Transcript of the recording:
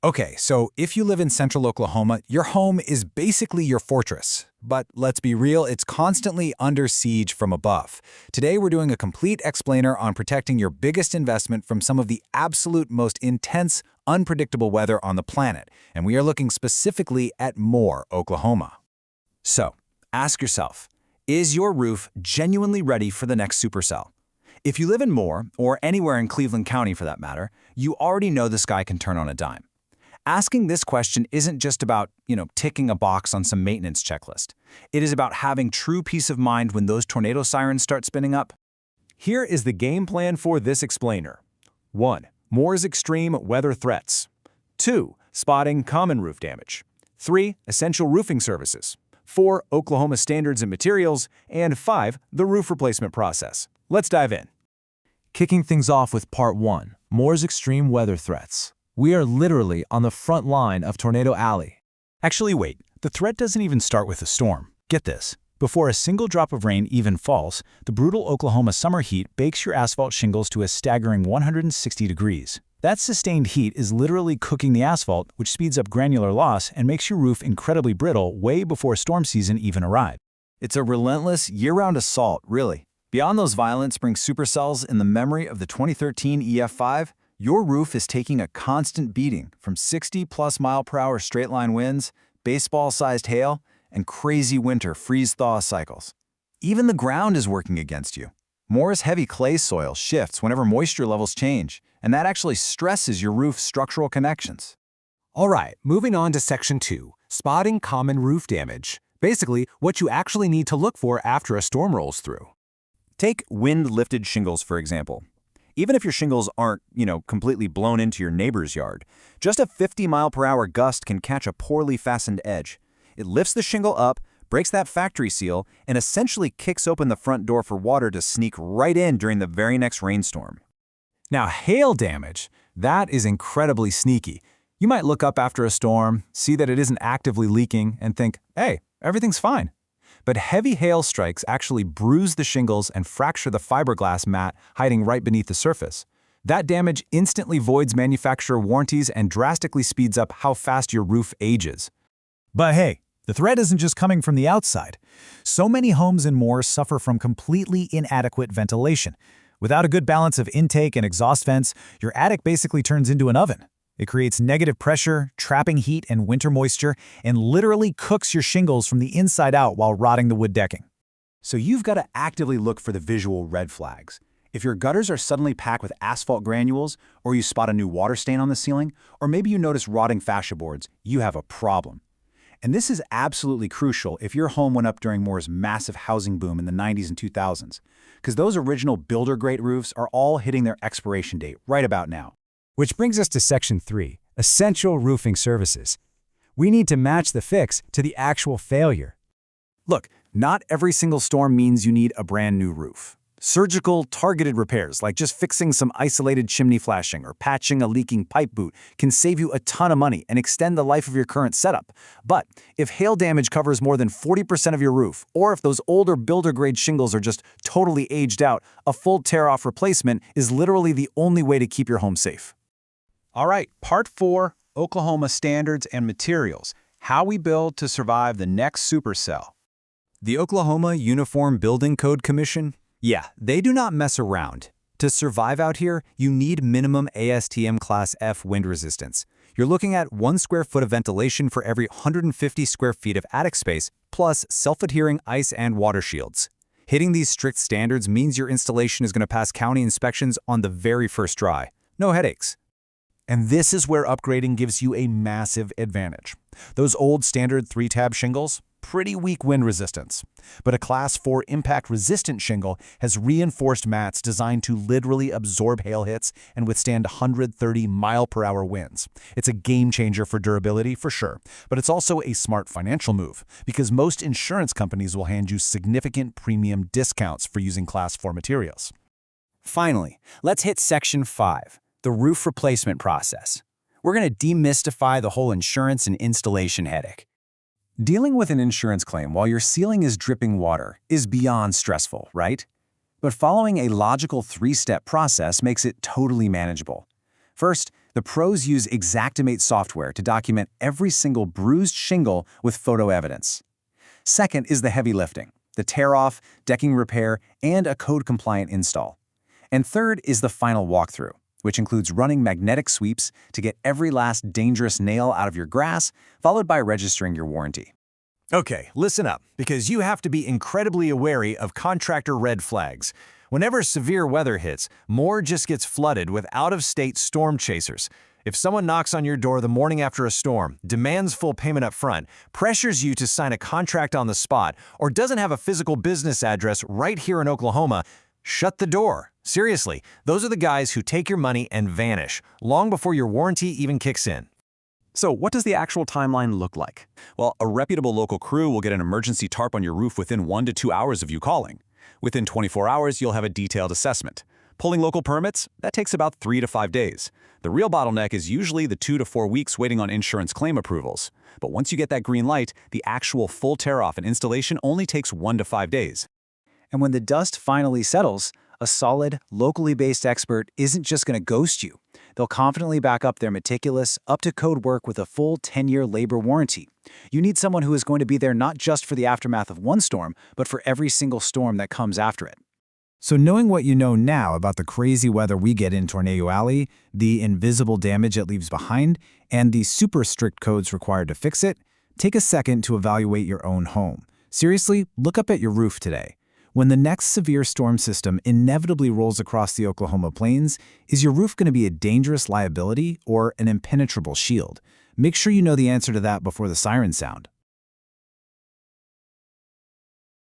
Okay, so if you live in central Oklahoma, your home is basically your fortress. But let's be real, it's constantly under siege from above. Today, we're doing a complete explainer on protecting your biggest investment from some of the absolute most intense, unpredictable weather on the planet. And we are looking specifically at Moore, Oklahoma. So, ask yourself, is your roof genuinely ready for the next supercell? If you live in Moore, or anywhere in Cleveland County for that matter, you already know the sky can turn on a dime. Asking this question isn't just about, ticking a box on some maintenance checklist. It is about having true peace of mind when those tornado sirens start spinning up. Here is the game plan for this explainer. 1. Moore's extreme weather threats. 2. Spotting common roof damage. 3. Essential roofing services. 4. Oklahoma standards and materials. And 5. The roof replacement process. Let's dive in. Kicking things off with Part 1, Moore's extreme weather threats. We are literally on the front line of Tornado Alley. Actually, wait, the threat doesn't even start with a storm. Get this. Before a single drop of rain even falls, the brutal Oklahoma summer heat bakes your asphalt shingles to a staggering 160 degrees. That sustained heat is literally cooking the asphalt, which speeds up granular loss and makes your roof incredibly brittle way before storm season even arrives. It's a relentless, year-round assault, really. Beyond those violent spring supercells in the memory of the 2013 EF5, your roof is taking a constant beating from 60-plus mile-per-hour straight-line winds, baseball-sized hail, and crazy winter freeze-thaw cycles. Even the ground is working against you. Moore's heavy clay soil shifts whenever moisture levels change, and that actually stresses your roof's structural connections. All right, moving on to Section 2, Spotting common roof damage. Basically, what you actually need to look for after a storm rolls through. Take wind-lifted shingles, for example. Even if your shingles aren't, completely blown into your neighbor's yard, just a 50-mile-per-hour gust can catch a poorly fastened edge. It lifts the shingle up, breaks that factory seal, and essentially kicks open the front door for water to sneak right in during the very next rainstorm. Now, hail damage, that is incredibly sneaky. You might look up after a storm, see that it isn't actively leaking, and think, hey, everything's fine. But heavy hail strikes actually bruise the shingles and fracture the fiberglass mat hiding right beneath the surface. That damage instantly voids manufacturer warranties and drastically speeds up how fast your roof ages. But hey, the threat isn't just coming from the outside. So many homes in Moore suffer from completely inadequate ventilation. Without a good balance of intake and exhaust vents, your attic basically turns into an oven. It creates negative pressure, trapping heat and winter moisture, and literally cooks your shingles from the inside out while rotting the wood decking. So you've got to actively look for the visual red flags. If your gutters are suddenly packed with asphalt granules, or you spot a new water stain on the ceiling, or maybe you notice rotting fascia boards, you have a problem. And this is absolutely crucial if your home went up during Moore's massive housing boom in the 90s and 2000s, because those original builder-grade roofs are all hitting their expiration date right about now. Which brings us to Section 3, Essential Roofing Services. We need to match the fix to the actual failure. Look, not every single storm means you need a brand new roof. Surgical, targeted repairs, like just fixing some isolated chimney flashing or patching a leaking pipe boot, can save you a ton of money and extend the life of your current setup. But if hail damage covers more than 40% of your roof, or if those older builder-grade shingles are just totally aged out, a full tear-off replacement is literally the only way to keep your home safe. All right, Part 4, Oklahoma Standards and Materials, How We Build to Survive the Next Supercell. The Oklahoma Uniform Building Code Commission? Yeah, they do not mess around. To survive out here, you need minimum ASTM Class F wind resistance. You're looking at 1 square foot of ventilation for every 150 square feet of attic space, plus self-adhering ice and water shields. Hitting these strict standards means your installation is going to pass county inspections on the very first try. No headaches. And this is where upgrading gives you a massive advantage. Those old standard 3-tab shingles, pretty weak wind resistance. But a Class 4 impact-resistant shingle has reinforced mats designed to literally absorb hail hits and withstand 130-mile-per-hour winds. It's a game-changer for durability, for sure, but it's also a smart financial move, because most insurance companies will hand you significant premium discounts for using Class 4 materials. Finally, let's hit Section 5. The roof replacement process. We're going to demystify the whole insurance and installation headache. Dealing with an insurance claim while your ceiling is dripping water is beyond stressful, right? But following a logical 3-step process makes it totally manageable. First, The pros use Xactimate software to document every single bruised shingle with photo evidence. Second is the heavy lifting, the tear-off, decking repair, and a code-compliant install. And third is the final walkthrough, which includes running magnetic sweeps to get every last dangerous nail out of your grass, followed by registering your warranty. Okay, listen up, because you have to be incredibly wary of contractor red flags. Whenever severe weather hits, Moore just gets flooded with out-of-state storm chasers. If someone knocks on your door the morning after a storm, demands full payment up front, pressures you to sign a contract on the spot, or doesn't have a physical business address right here in Oklahoma, shut the door. Seriously, those are the guys who take your money and vanish, long before your warranty even kicks in. So what does the actual timeline look like? Well, a reputable local crew will get an emergency tarp on your roof within 1 to 2 hours of you calling. Within 24 hours, you'll have a detailed assessment. Pulling local permits, that takes about 3 to 5 days. The real bottleneck is usually the 2 to 4 weeks waiting on insurance claim approvals. But once you get that green light, the actual full tear-off and installation only takes 1 to 5 days. And when the dust finally settles, a solid, locally based expert isn't just going to ghost you. They'll confidently back up their meticulous, up-to-code work with a full 10-year labor warranty. You need someone who is going to be there not just for the aftermath of one storm, but for every single storm that comes after it. So knowing what you know now about the crazy weather we get in Tornado Alley, the invisible damage it leaves behind, and the super strict codes required to fix it, take a second to evaluate your own home. Seriously, look up at your roof today. When the next severe storm system inevitably rolls across the Oklahoma plains, is your roof going to be a dangerous liability or an impenetrable shield? Make sure you know the answer to that before the sirens sound.